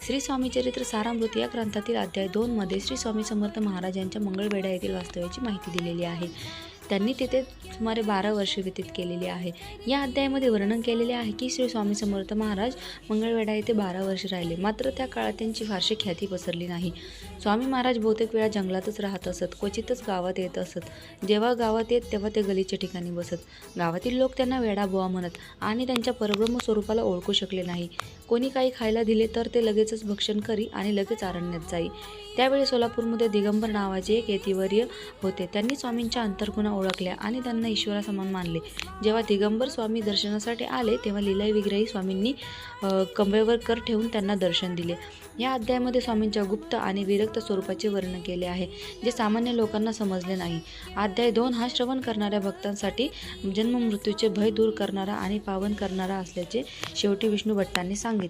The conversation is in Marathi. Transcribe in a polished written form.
श्री स्वामी चरित्र सारामृत या ग्रंथातील अध्याय 2 मध्ये श्री स्वामी समर्थ महाराज यांच्या मंगळवेढा येथील वास्तव्याची माहिती दिलेली आहे। त्यांनी तिथे सुमारे 12 वर्षे व्यतीत केलेली आहे। या अध्यायामध्ये वर्णन केलेले आहे की श्री स्वामी समर्थ महाराज मंगळवेढा येथे 12 वर्षे राहिले, मात्र त्या काळात त्यांची फारशी ख्याती पसरली नाही। स्वामी महाराज बहुतेक वेळा जंगलातच राहत असत, क्वचितच गावात येत असत। जेव्हा गावात येत तेव्हा ते गलीच्या ठिकाणी बसत। गावातील लोक त्यांना वेडाबुवा म्हणत आणि त्यांच्या परब्रह्म स्वरूपाला ओळखू शकले नाही। कोणी काही खायला दिले तर ते लगेचच भक्षण करी आणि लगेच अरण्यात जाई। त्यावेळी सोलापूरमध्ये दिगंबर नावाचे एक यतिवर्य होते। त्यांनी स्वामींच्या अंतर्गुणा ओळखल्या आणि त्यांना ईश्वरासमान मानले। जेव्हा दिगंबर स्वामी दर्शनासाठी आले तेव्हा लीला विग्रही स्वामींनी कमरेवर कर ठेवून त्यांना दर्शन दिले। या अध्यायामध्ये स्वामींच्या गुप्त आणि विरक्त स्वरूपाचे वर्णन केले आहे, जे सामान्य लोकांना समजले नाही। अध्याय 2 हा श्रवण करणाऱ्या भक्तांसाठी जन्म मृत्यूचे भय दूर करणारा आणि पावन करणारा असल्याचे शेवटी विष्णू भट्टांनी सांगितले।